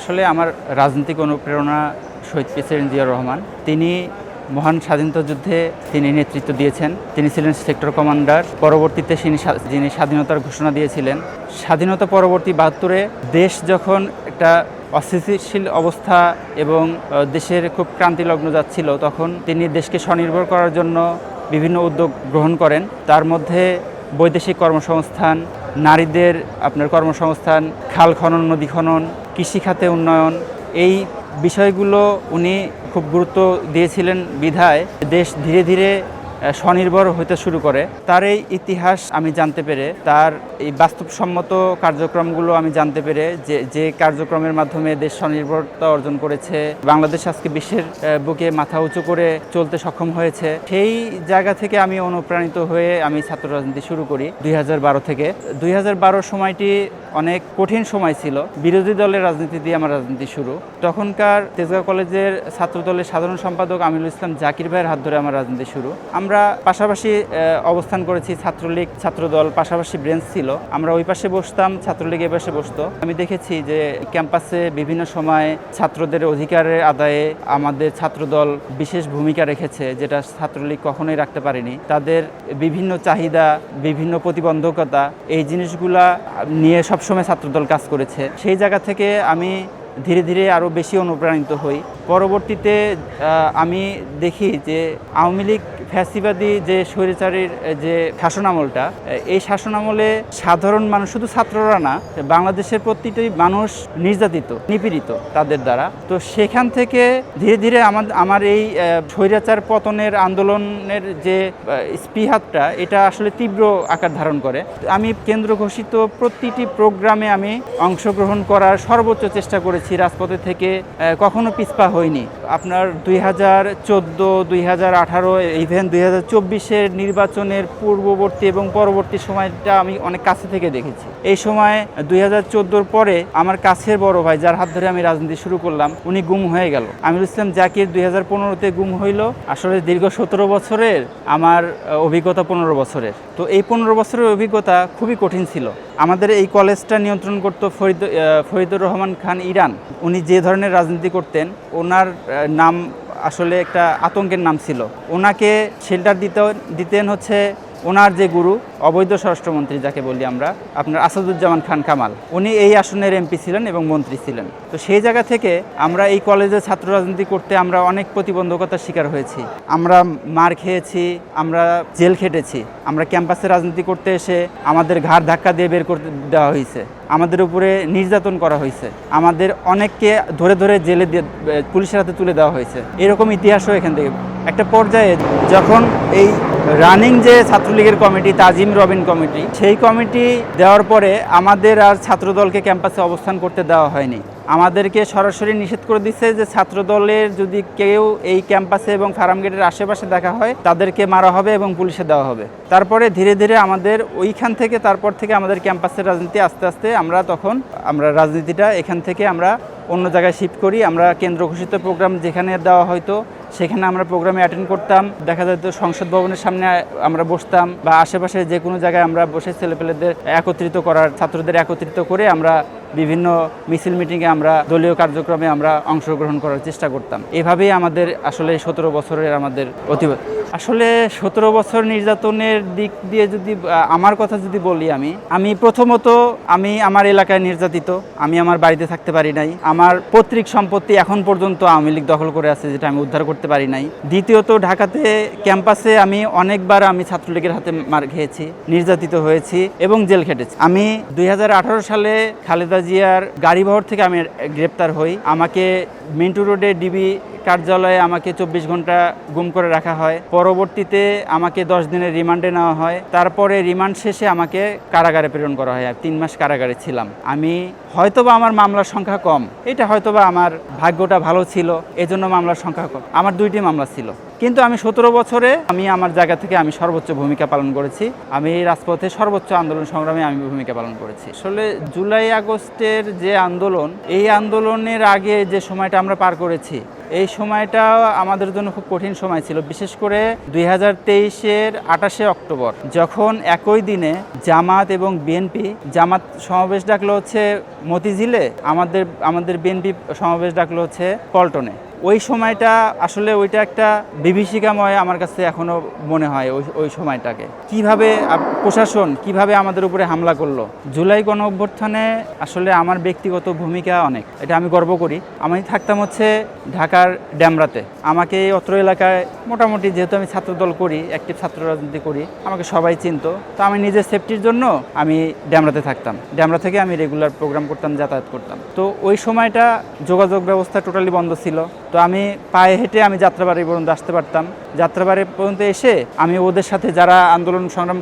আসলে আমার রাজনৈতিক অনুপ্রেরণা শহীদ প্রেসিডেন্ট জিয়াউর রহমান। তিনি মহান স্বাধীনতা যুদ্ধে তিনি নেতৃত্ব দিয়েছেন। তিনি ছিলেন সেক্টর কমান্ডার। পরবর্তীতে যিনি স্বাধীনতার ঘোষণা দিয়েছিলেন। স্বাধীনতা পরবর্তী ৭২-এ দেশ যখন একটা অস্থিতিশীল অবস্থা এবং দেশের খুব ক্রান্তিলগ্ন যাচ্ছিল, তখন তিনি দেশকে স্বনির্ভর করার জন্য বিভিন্ন উদ্যোগ গ্রহণ করেন। তার মধ্যে বৈদেশিক কর্মসংস্থান, নারীদের কর্মসংস্থান, খাল খনন, নদী খনন, কৃষিখাতে উন্নয়ন, এই বিষয়গুলো উনি খুব গুরুত্ব দিয়েছিলেন বিধায় দেশ ধীরে ধীরে স্বনির্ভর হতে শুরু করে। তার এই ইতিহাস আমি জানতে পেরে, তার এই বাস্তবসম্মত কার্যক্রমগুলো আমি জানতে পেরে, যে কার্যক্রমের মাধ্যমে দেশ স্বনির্ভরতা অর্জন করেছে, বাংলাদেশ আজকে বিশ্বের বুকে মাথা উঁচু করে চলতে সক্ষম হয়েছে, সেই জায়গা থেকে আমি অনুপ্রাণিত হয়ে আমি ছাত্র রাজনীতি শুরু করি ২০১২ থেকে। ২০১২ সময়টি অনেক কঠিন সময় ছিল। বিরোধী দলের রাজনীতি দিয়ে আমার রাজনীতি শুরু। তখনকার তেজগাঁও কলেজের ছাত্রদলের সাধারণ সম্পাদক আমিনুল ইসলাম জাকির ভাইয়ের হাত ধরে আমার রাজনীতি শুরু। আমরা পাশাপাশি অবস্থান করেছি। ছাত্রলীগ, ছাত্রদল পাশাপাশি ব্রেঞ্চ ছিল। আমরা ওই পাশে বসতাম, ছাত্রলীগ এ পাশে বসতো। আমি দেখেছি যে ক্যাম্পাসে বিভিন্ন সময় ছাত্রদের অধিকারের আদায়ে আমাদের ছাত্রদল বিশেষ ভূমিকা রেখেছে, যেটা ছাত্রলীগ কখনোই রাখতে পারেনি। তাদের বিভিন্ন চাহিদা, বিভিন্ন প্রতিবন্ধকতা, এই জিনিসগুলা নিয়ে সবসময় ছাত্রদল কাজ করেছে। সেই জায়গা থেকে আমি ধীরে ধীরে আরও বেশি অনুপ্রাণিত হই। পরবর্তীতে আমি দেখি যে আওয়ামী লীগ ফ্যাসিবাদী যে স্বৈরাচারীর যে শাসনামলটা, এই শাসনামলে সাধারণ মানুষ, শুধু ছাত্ররা না, বাংলাদেশের প্রতিটি মানুষ নির্যাতিত, নিপীড়িত তাদের দ্বারা। তো সেখান থেকে ধীরে ধীরে আমার এই স্বৈরাচার পতনের আন্দোলনের যে স্পৃহাটা, এটা আসলে তীব্র আকার ধারণ করে। আমি কেন্দ্র ঘোষিত প্রতিটি প্রোগ্রামে আমি অংশগ্রহণ করার সর্বোচ্চ চেষ্টা করেছি। রাজপথে থেকে কখনো পিছপা হয়নি। আপনার ২০১৪, ২০১৮, ইভেন ২০২৪-এর নির্বাচনের পূর্ববর্তী এবং পরবর্তী সময়টা আমি অনেক কাছে থেকে দেখেছি। এই সময় ২০১৪-র পরে আমার কাছের বড় ভাই, যার হাত ধরে আমি রাজনীতি শুরু করলাম, উনি গুম হয়ে গেল। আমিনুল ইসলাম জাকির ২০১৫-তে গুম হইল। আসলে দীর্ঘ ১৭ বছরের আমার অভিজ্ঞতা ১৫ বছরের। তো এই ১৫ বছরের অভিজ্ঞতা খুবই কঠিন ছিল। আমাদের এই কলেজটা নিয়ন্ত্রণ করত ফরিদুর রহমান খান ইরান। উনি যে ধরনের রাজনীতি করতেন, ওনার নাম আসলে একটা আতঙ্কের নাম ছিল। ওনাকে শেল্টার দিতেন হচ্ছে ওনার যে গুরু, অবৈধ স্বরাষ্ট্রমন্ত্রী যাকে বলি আমরা, আপনার আসাদুজ্জামান খান কামাল। উনি এই আসনের এমপি ছিলেন এবং মন্ত্রী ছিলেন। তো সেই জায়গা থেকে আমরা এই কলেজে ছাত্র রাজনীতি করতে আমরা অনেক প্রতিবন্ধকতার শিকার হয়েছি। আমরা মার খেয়েছি, আমরা জেল খেটেছি। আমরা ক্যাম্পাসে রাজনীতি করতে এসে আমাদের ঘাড় ধাক্কা দিয়ে বের করে দেওয়া হয়েছে, আমাদের উপরে নির্যাতন করা হয়েছে, আমাদের অনেককে ধরে ধরে জেলে দিয়ে পুলিশের হাতে তুলে দেওয়া হয়েছে। এরকম ইতিহাসও এখান থেকে। একটা পর্যায়ে যখন এই রানিং যে ছাত্রলীগের কমিটি, তাজিম রবিন কমিটি, সেই কমিটি দেওয়ার পরে আমাদের আর ছাত্রদলকে ক্যাম্পাসে অবস্থান করতে দেওয়া হয়নি। আমাদেরকে সরাসরি নিষেধ করে দিচ্ছে যে ছাত্রদলের যদি কেউ এই ক্যাম্পাসে এবং ফার্মগেটের আশেপাশে দেখা হয়, তাদেরকে মারা হবে এবং পুলিশে দেওয়া হবে। তারপরে ধীরে ধীরে আমাদের ওইখান থেকে, তারপর থেকে আমাদের ক্যাম্পাসের রাজনীতি আস্তে আস্তে আমরা রাজনীতিটা এখান থেকে আমরা অন্য জায়গায় শিফট করি। আমরা কেন্দ্র ঘোষিত প্রোগ্রাম যেখানে দেওয়া হয়তো সেখানে আমরা প্রোগ্রামে অ্যাটেন্ড করতাম। দেখা যেত সংসদ ভবনের সামনে আমরা বসতাম, বা আশেপাশে যে কোনো জায়গায় আমরা বসে ছেলেপেলেদের একত্রিত করার, ছাত্রদের একত্রিত করে আমরা বিভিন্ন মিছিল মিটিংয়ে আমরা দলীয় কার্যক্রমে আমরা অংশগ্রহণ করার চেষ্টা করতাম। এভাবেই আমাদের আসলে ১৭ বছরের আমাদের আসলে ১৭ বছর নির্যাতনের দিক দিয়ে যদি আমার কথা যদি বলি, আমি প্রথমত আমি আমার এলাকায় নির্যাতিত। আমি আমার বাড়িতে থাকতে পারি নাই। আমার পৈতৃক সম্পত্তি এখন পর্যন্ত আওয়ামী লীগ দখল করে আছে, যেটা আমি উদ্ধার করতে পারি নাই। দ্বিতীয়ত, ঢাকাতে ক্যাম্পাসে আমি অনেকবার ছাত্রলীগের হাতে মার খেয়েছি, নির্যাতিত হয়েছি এবং জেল খেটেছি। আমি ২০১৮ সালে খালেদা জিয়ার গাড়িবহর থেকে আমি গ্রেপ্তার হই। আমাকে মিন্টু রোডে ডিবি কার্যালয়ে আমাকে ২৪ ঘন্টা গুম করে রাখা হয়। পরবর্তীতে আমাকে ১০ দিনের রিমান্ডে নেওয়া হয়। তারপরে রিমান্ড শেষে আমাকে কারাগারে প্রেরণ করা হয়। ৩ মাস কারাগারে ছিলাম। আমি হয়তোবা আমার মামলার সংখ্যা কম, এটা হয়তোবা আমার ভাগ্যটা ভালো ছিল, এজন্য মামলার সংখ্যা কম। আমার ২টি মামলা ছিল, কিন্তু আমি ১৭ বছরে আমি আমার জায়গা থেকে আমি সর্বোচ্চ ভূমিকা পালন করেছি। আমি রাজপথে সর্বোচ্চ আন্দোলন সংগ্রামে আমি ভূমিকা পালন করেছি। আসলে জুলাই আগস্টের যে আন্দোলন, এই আন্দোলনের আগে যে সময়টা আমরা পার করেছি, এই সময়টা আমাদের জন্য খুব কঠিন সময় ছিল, বিশেষ করে 2023-এর 28শে অক্টোবর, যখন একই দিনে জামাত এবং বিএনপি, জামাত সমাবেশ ডাকলো হচ্ছে মতিঝিলে, আমাদের বিএনপি সমাবেশ ডাকলো হচ্ছে পল্টনে। ওই সময়টা আসলে ওইটা একটা বিভীষিকাময় আমার কাছে এখনো মনে হয়। ওই সময়টাকে কিভাবে প্রশাসন কিভাবে আমাদের উপরে হামলা করলো। জুলাই গণ অভ্যুত্থানে আসলে আমার ব্যক্তিগত ভূমিকা অনেক, এটা আমি গর্ব করি। আমি থাকতাম হচ্ছে ঢাকার ড্যামরাতে। আমাকে এই অত্র এলাকায় মোটামুটি, যেহেতু আমি ছাত্রদল করি, অ্যাক্টিভ ছাত্র রাজনীতি করি, আমাকে সবাই চিনতো। তো আমি নিজের সেফটির জন্য আমি ড্যামরাতে থাকতাম। ড্যামরা থেকে আমি রেগুলার প্রোগ্রাম করতাম, যাতায়াত করতাম। তো ওই সময়টা যোগাযোগ ব্যবস্থা টোটালি বন্ধ ছিল। তো আমি পায়ে হেঁটে আমি যাত্রাবাড়ি পর্যন্ত আসতে পারতাম। যাত্রাবাড়ি পর্যন্ত এসে আমি ওদের সাথে যারা আন্দোলন সংগ্রাম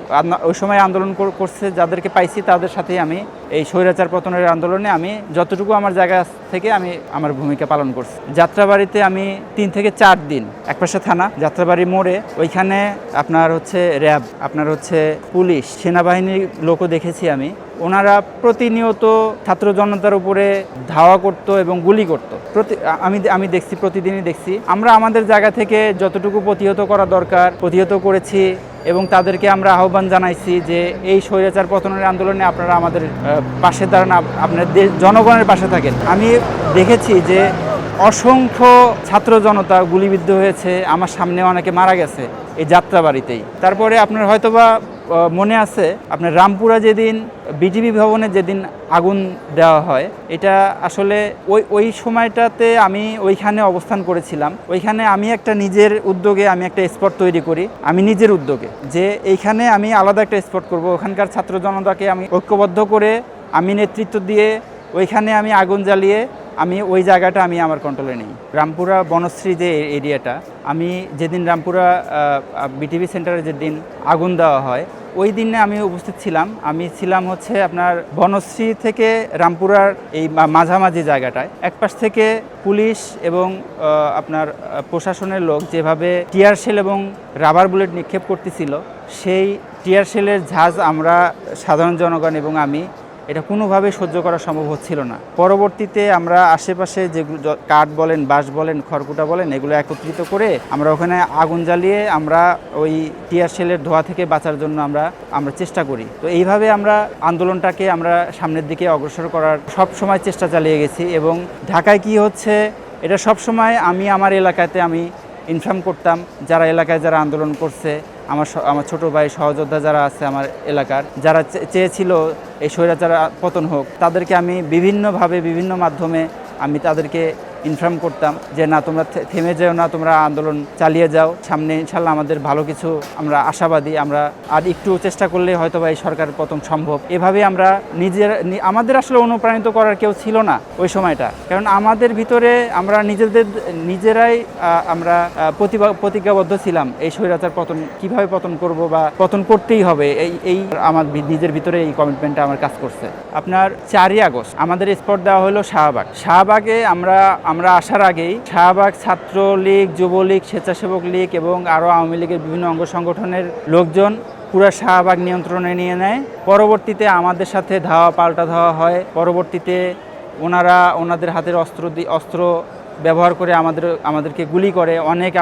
ওই সময় আন্দোলন করছে, যাদেরকে পাইছি, তাদের সাথেই আমি এই স্বৈরাচার পতনের আন্দোলনে আমি যতটুকু আমার জায়গা থেকে আমি আমার ভূমিকা পালন করছি। যাত্রাবাড়িতে আমি 3 থেকে 4 দিন, একপাশে থানা, যাত্রাবাড়ি মোড়ে, ওইখানে আপনার হচ্ছে র্যাব, আপনার হচ্ছে পুলিশ, সেনাবাহিনীর লোকও দেখেছি আমি। ওনারা প্রতিনিয়ত ছাত্র জনতার উপরে ধাওয়া করত এবং গুলি করত। আমি দেখছি, প্রতিদিনই দেখছি। আমরা আমাদের জায়গা থেকে যতটুকু প্রতিহত করা দরকার প্রতিহত করেছি এবং তাদেরকে আমরা আহ্বান জানাইছি যে এই স্বৈরাচার পতনের আন্দোলনে আপনারা আমাদের পাশে দাঁড়ান, আপনার জনগণের পাশে থাকেন। আমি দেখেছি যে অসংখ্য ছাত্র জনতা গুলিবিদ্ধ হয়েছে, আমার সামনে অনেকে মারা গেছে এই যাত্রাবাড়িতেই। তারপরে আপনার হয়তোবা মনে আছে, আপনার রামপুরা যেদিন বিটিভি ভবনে যেদিন আগুন দেওয়া হয়, এটা আসলে ওই সময়টাতে আমি ওইখানে অবস্থান করেছিলাম। ওইখানে আমি একটা নিজের উদ্যোগে আমি একটা স্পট তৈরি করি, আমি নিজের উদ্যোগে, যে এইখানে আমি আলাদা একটা স্পট করব। ওখানকার ছাত্র জনতাকে আমি ঐক্যবদ্ধ করে আমি নেতৃত্ব দিয়ে ওইখানে আমি আগুন জ্বালিয়ে আমি ওই জায়গাটা আমি আমার কন্ট্রোলে নিই। রামপুরা বনশ্রী যে এরিয়াটা, আমি যেদিন রামপুরা বিটিভি সেন্টারে যেদিন আগুন দেওয়া হয়, ওই দিনে আমি উপস্থিত ছিলাম। আমি ছিলাম হচ্ছে আপনার বনশ্রী থেকে রামপুরার এই মাঝামাঝি জায়গাটায়। একপাশ থেকে পুলিশ এবং আপনার প্রশাসনের লোক যেভাবে টিয়ার শেল এবং রাবার বুলেট নিক্ষেপ করতেছিল, সেই টিয়ার শেলের ঝাঁজ আমরা সাধারণ জনগণ এবং আমি এটা কোনোভাবে সহ্য করা সম্ভব হচ্ছিল না। পরবর্তীতে আমরা আশেপাশে যেগুলো কাঠ বলেন, বাঁশ বলেন, খড়কুটা বলেন, এগুলো একত্রিত করে আমরা ওখানে আগুন জ্বালিয়ে আমরা ওই টিয়ার শেলের ধোঁয়া থেকে বাঁচার জন্য আমরা চেষ্টা করি। তো এইভাবে আমরা আন্দোলনটাকে আমরা সামনের দিকে অগ্রসর করার সব সময় চেষ্টা চালিয়ে গেছি। এবং ঢাকায় কি হচ্ছে এটা সব সময় আমি আমার এলাকাতে আমি ইনফর্ম করতাম, যারা এলাকায় যারা আন্দোলন করছে, আমার ছোট ভাই সহযোদ্ধা যারা আছে আমার এলাকার, যারা চেয়েছিল এই স্বৈরাচার পতন হোক, তাদেরকে আমি বিভিন্নভাবে বিভিন্ন মাধ্যমে আমি তাদেরকে ইনফর্ম করতাম যে না, তোমরা থেমে যাও না, তোমরা আন্দোলন চালিয়ে যাও, সামনে ইনশাল্লাহ আমাদের ভালো কিছু, আমরা আশাবাদী, আমরা আর একটু চেষ্টা করলে হয়তো বা এই সরকার পতন সম্ভব। এভাবে আমরা আমাদের আসলে অনুপ্রাণিত করার কেউ ছিল না ওই সময়টা, কারণ আমাদের ভিতরে আমরা নিজেরাই আমরা প্রতিজ্ঞাবদ্ধ ছিলাম এই স্বৈরাচার পতন কিভাবে পতন করব বা পতন করতেই হবে। এই আমার নিজের ভিতরে এই কমিটমেন্টটা আমার কাজ করছে। আপনার 4ই আগস্ট আমাদের স্পট দেওয়া হলো শাহবাগে। আমরা আসার আগেই শাহবাগ ছাত্রলীগ, যুবলীগ, স্বেচ্ছাসেবক লীগ এবং আরও আওয়ামী লীগের বিভিন্ন অঙ্গ সংগঠনের লোকজন পুরো শাহবাগ নিয়ন্ত্রণে নিয়ে নেয়। পরবর্তীতে আমাদের সাথে পাল্টা ধাওয়া হয়। পরবর্তীতে ওনাদের হাতের অস্ত্র ব্যবহার করে আমাদেরকে গুলি করে।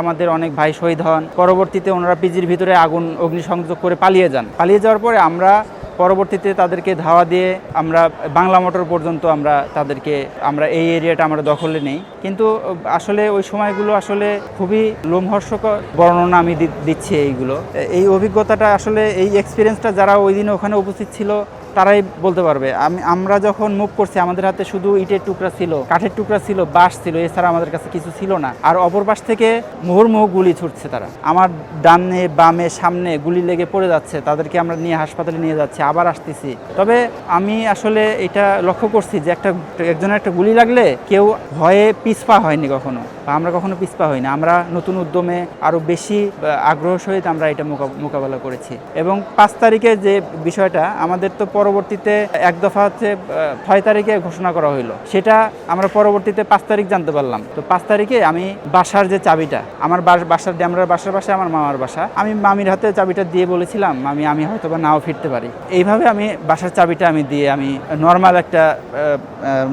আমাদের অনেক ভাই শহীদ হন। পরবর্তীতে ওনারা পিজির ভিতরে অগ্নিসংযোগ করে পালিয়ে যাওয়ার পরে আমরা পরবর্তীতে তাদেরকে ধাওয়া দিয়ে আমরা বাংলা মোটর পর্যন্ত আমরা এই এরিয়াটা আমরা দখলে নেই। কিন্তু আসলে ওই সময়গুলো আসলে খুবই লোমহর্ষকর বর্ণনা আমি দিচ্ছি। এই অভিজ্ঞতাটা আসলে এই এক্সপিরিয়েন্সটা যারা ওই দিনে ওখানে উপস্থিত ছিল তারাই বলতে পারবে। আমরা যখন মুভ করছি আমাদের হাতে শুধু ইটের টুকরা ছিল, কাঠের টুকরা ছিল, বাঁশ ছিল, এছাড়া আমাদের কাছে কিছু ছিল না। আর অপর পাশ থেকে মুহুর্মুহু গুলি ছুটছে তারা। আমার ডানে বামে সামনে গুলি লেগে পড়ে যাচ্ছে, তাদেরকে আমরা নিয়ে হাসপাতালে নিয়ে যাচ্ছি, আবার আসতেছি। তবে আমি আসলে এটা লক্ষ্য করছি যে একজনের একটা গুলি লাগলে কেউ ভয়ে পিছপা হয়নি কখনো, বা আমরা কখনো পিছপা হইনি। আমরা নতুন উদ্যমে আরও বেশি আগ্রহ সহিত আমরা এটা মোকাবেলা করেছি। এবং 5 তারিখের যে বিষয়টা, আমাদের তো পরবর্তীতে এক দফা হচ্ছে 6 তারিখে ঘোষণা করা হলো, সেটা আমরা পরবর্তীতে 5 তারিখ জানতে পারলাম। তো 5 তারিখে আমি বাসার যে চাবিটা, আমার বাসার ড্যামরার বাসার পাশে আমার মামার বাসা, আমি মামির হাতে চাবিটা দিয়ে বলেছিলাম আমি হয়তো বা নাও ফিরতে পারি। এইভাবে আমি বাসার চাবিটা আমি দিয়ে আমি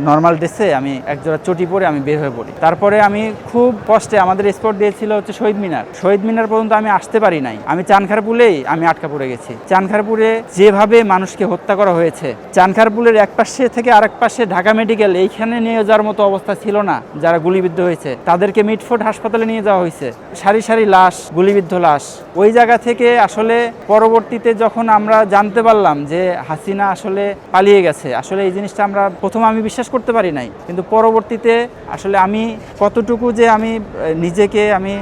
নর্মাল ড্রেসে আমি একজোড়া চটি পরে আমি বের হয়ে পড়ি। তারপরে আমি খুব কষ্টে, আমাদের স্পট দিয়েছিল হচ্ছে শহীদ মিনার পর্যন্ত আমি আসতে পারি নাই। আমি চানখারপুলেই আমি আটকা পড়ে গেছি। চানখারপুলে যেভাবে মানুষকে হত্যা করা হয়েছে, চানখারপুলের এক পাশে থেকে আরেক পাশে ঢাকা মেডিকেল, এইখানে নিয়ে যাওয়ার মতো অবস্থা ছিল না। যারা গুলিবিদ্ধ হয়েছে তাদেরকে মিটফোর্ড হাসপাতালে নিয়ে যাওয়া হয়েছে, সারি সারি লাশ, গুলিবিদ্ধ লাশ। ওই জায়গা থেকে আসলে পরবর্তীতে যখন আমরা জানতে পারলাম যে হাসিনা আসলে পালিয়ে গেছে, আসলে এই জিনিসটা আমরা প্রথমে আমি বিশ্বাস করতে পারি নাই, কিন্তু পরবর্তীতে আসলে আমি কতটুকু যে আমি নিজেকে আমি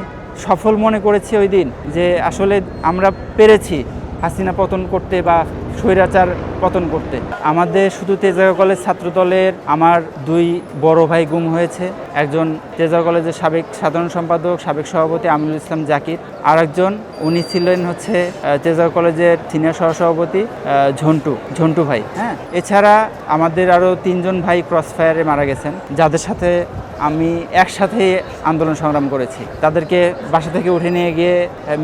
সফল মনে করেছি ওই দিন, যে আসলে আমরা পেরেছি হাসিনা পতন করতে বা স্বৈরাচার পতন করতে। আমাদের শুধু তেজগাঁও কলেজ ছাত্র দলের আমার 2 বড় ভাই গুম হয়েছে। একজন তেজগাঁও কলেজের সাবেক সাধারণ সম্পাদক, সাবেক সভাপতি আমিনুল ইসলাম জাকির, আর একজন উনি ছিলেন হচ্ছে তেজগাঁও কলেজের সিনিয়র সহসভাপতি ঝন্টু ভাই। হ্যাঁ, এছাড়া আমাদের আরও 3 জন ভাই ক্রস ফায়ারে মারা গেছেন, যাদের সাথে আমি একসাথে আন্দোলন সংগ্রাম করেছি। তাদেরকে বাসা থেকে উঠে নিয়ে গিয়ে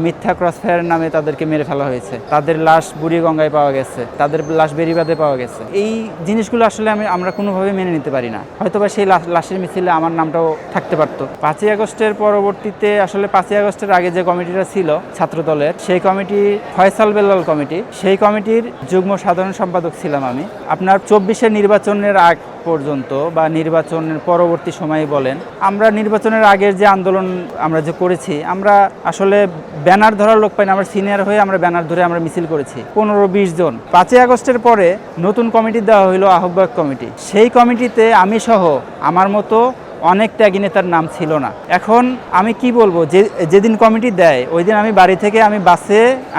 মিথ্যা ক্রস ফায়ারের নামে তাদেরকে মেরে ফেলা হয়েছে। তাদের লাশ বুড়িগঙ্গায় পাওয়া গেছে, তাদের লাশ বেরিবাদে পাওয়া গেছে। এই জিনিসগুলো আসলে আমরা কোনোভাবে মেনে নিতে পারি না। হয়তোবা সেই লাশের মিছিলে আমার নামটাও থাকতে পারতো। 5ই আগস্টের পরবর্তীতে আসলে 5ই আগস্টের আগে যে কমিটিটা ছিল ছাত্র দলের, সেই কমিটি ফয়সাল বেলাল কমিটি, সেই কমিটির যুগ্ম সাধারণ সম্পাদক ছিলাম আমি। আপনার 24-এর নির্বাচনের আগ পর্যন্ত বা নির্বাচনের পরবর্তী সময়ে বলেন, আমরা নির্বাচনের আগের যে আন্দোলন আমরা যে করেছি, আমরা আসলে ব্যানার ধরার লোক পাই না। আমরা সিনিয়র হয়ে আমরা ব্যানার ধরে আমরা মিছিল করেছি 15-20 জন। 5ই আগস্টের পরে নতুন কমিটি দেওয়া হলো আহ্বায়ক কমিটি। সেই কমিটিতে আমি সহ আমার মতো অনেক ত্যাগী নেতার নাম ছিল না। এখন আমি কি বলবো, যেদিন কমিটি দেয় ওই দিন আমি বাড়ি থেকে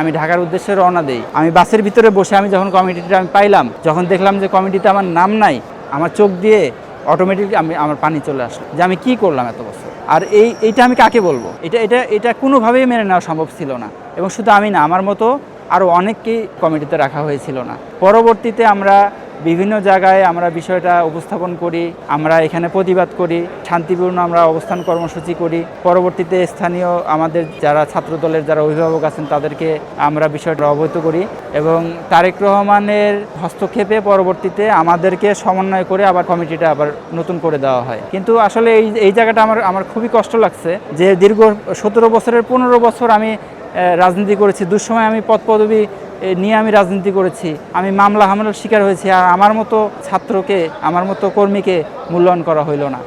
আমি ঢাকার উদ্দেশ্যে রওনা দেই। আমি বাসের ভিতরে বসে আমি যখন কমিটিটা আমি পাইলাম, যখন দেখলাম যে কমিটিতে আমার নাম নাই, আমার চোখ দিয়ে অটোমেটিকলি আমার পানি চলে আসলো যে আমি কি করলাম এত বছর। আর এইটা আমি কাকে বলবো? এটা কোনোভাবেই মেনে নেওয়া সম্ভব ছিল না। এবং শুধু আমি না, আমার মতো আরও অনেককেই কমিটিতে রাখা হয়েছিল না। পরবর্তীতে আমরা বিভিন্ন জায়গায় আমরা বিষয়টা উপস্থাপন করি, আমরা এখানে প্রতিবাদ করি, শান্তিপূর্ণ আমরা অবস্থান কর্মসূচি করি। পরবর্তীতে স্থানীয় আমাদের যারা ছাত্র দলের যারা অভিভাবক আছেন তাদেরকে আমরা বিষয়টা অবহিত করি এবং তারেক রহমানের হস্তক্ষেপে পরবর্তীতে আমাদেরকে সমন্বয় করে আবার কমিটিটা আবার নতুন করে দেওয়া হয়। কিন্তু আসলে এই জায়গাটা আমার খুবই কষ্ট লাগছে যে দীর্ঘ 17 বছরের 15 বছর আমি রাজনীতি করেছি, দুঃসময় আমি পদপদবি নিয়ে আমি রাজনীতি করেছি, আমি মামলা হামলার শিকার হয়েছি, আর আমার মতো ছাত্রকে, আমার মতো কর্মীকে মূল্যায়ন করা হইল না।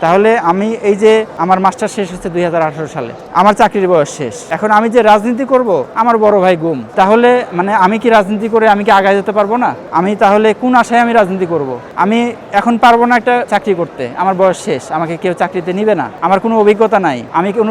তাহলে আমি এই যে আমার মাস্টার শেষ হচ্ছে 2018 সালে, আমার চাকরির বয়স শেষ, এখন আমি যে রাজনীতি করব, আমার বড় ভাই গুম, তাহলে মানে আমি কি রাজনীতি করে আমি কি আগায় যেতে পারবো না? আমি তাহলে কোন আশায় আমি রাজনীতি করব? আমি এখন পারবো না একটা চাকরি করতে, আমার বয়স শেষ, আমাকে কেউ চাকরিতে নিবে না, আমার কোনো অভিজ্ঞতা নাই, আমি কোনো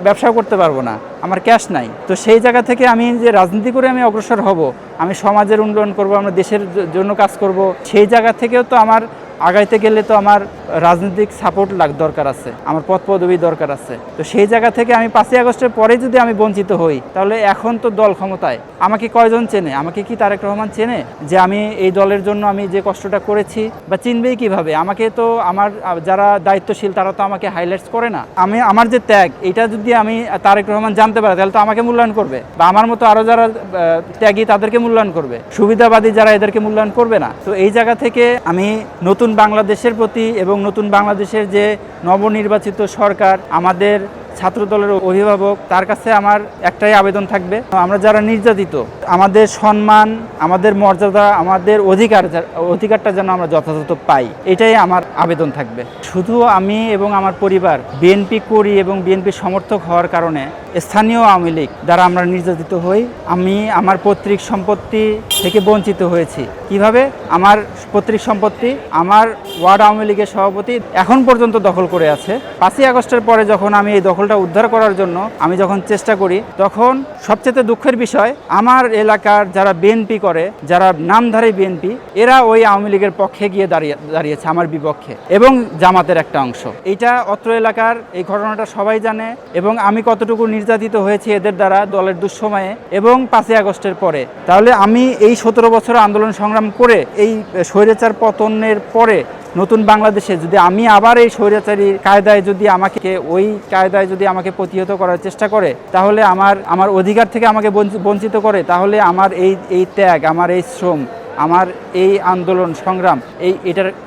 ব্যবসাও করতে পারবো না, আমার ক্যাশ নাই। তো সেই জায়গা থেকে আমি যে রাজনীতি করে আমি অগ্রসর হব, আমি সমাজের উন্নয়ন করব, আমরা দেশের জন্য কাজ করব, সেই জায়গা থেকেও তো আমার আগাইতে গেলে তো আমার রাজনৈতিক সাপোর্ট দরকার আছে, আমার পদবি দরকার আছে। তো সেই জায়গা থেকে আমি 5ই আগস্টের পরে যদি আমি বঞ্চিত হই, তাহলে এখন তো দল ক্ষমতায়, আমাকে কয়জন চেনে? আমাকে কি তারেক রহমান চেনে যে আমি এই দলের জন্য আমি যে কষ্টটা করেছি? বা চিনবেই কিভাবে? আমাকে তো আমার যারা দায়িত্বশীল তারা তো আমাকে হাইলাইটস করে না। আমার যে ত্যাগ, এটা যদি আমি তারেক রহমান জানতে পারে, তাহলে তো আমাকে মূল্যায়ন করবে, বা আমার মতো আরো যারা ত্যাগী তাদেরকে মূল্যায়ন করবে, সুবিধাবাদী যারা এদেরকে মূল্যায়ন করবে না। তো এই জায়গা থেকে আমি নতুন বাংলাদেশের প্রতি এবং নতুন বাংলাদেশের যে নবনির্বাচিত সরকার, আমাদের ছাত্র দলের অভিভাবক, তার কাছে আমার একটাই আবেদন থাকবে, আমরা যারা নির্যাতিত, আমাদের সম্মান, আমাদের মর্যাদা, আমাদের অধিকারটা যেন আমরা যথাযথ পাই, এটাই আমার আবেদন থাকবে। শুধু আমি এবং আমার পরিবার বিএনপি করি এবং বিএনপির সমর্থক হওয়ার কারণে স্থানীয় আওয়ামী লীগ দ্বারা আমরা নির্যাতিত হই। আমি আমার পৈতৃক সম্পত্তি থেকে বঞ্চিত হয়েছি। কিভাবে? আমার পৈতৃক সম্পত্তি আমার ওয়ার্ড আওয়ামী লীগের সভাপতি এখন পর্যন্ত দখল করে আছে। 5ই আগস্টের পরে যখন আমি এই দখলটা উদ্ধার করার জন্য আমি যখন চেষ্টা করি, তখন সবচেয়ে দুঃখের বিষয়, আমার এলাকার যারা বিএনপি করে, যারা নামধারী বিএনপি, এরা ওই আওয়ামী লীগের পক্ষে গিয়ে দাঁড়িয়েছে আমার বিপক্ষে, এবং জামাতের একটা অংশ। এইটা অত্র এলাকার এই ঘটনাটা সবাই জানে, এবং আমি কতটুকু নির্যাতিত হয়েছি এদের দ্বারা দলের দুঃসময়ে এবং 5ই আগস্টের পরে, তাহলে আমি এই 17 বছর আন্দোলন সংগ্রাম করে এই স্বৈরাচার পতনের পরে নতুন বাংলাদেশে যদি আমি আবার এই স্বৈরাচারীর কায়দায় যদি আমাকে প্রতিহত করার চেষ্টা করে, তাহলে আমার অধিকার থেকে আমাকে বঞ্চিত করে, তাহলে আমার এই ত্যাগ, আমার এই শ্রম, আমার এই আন্দোলন সংগ্রাম,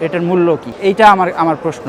এটার মূল্য কি? এইটা আমার প্রশ্ন।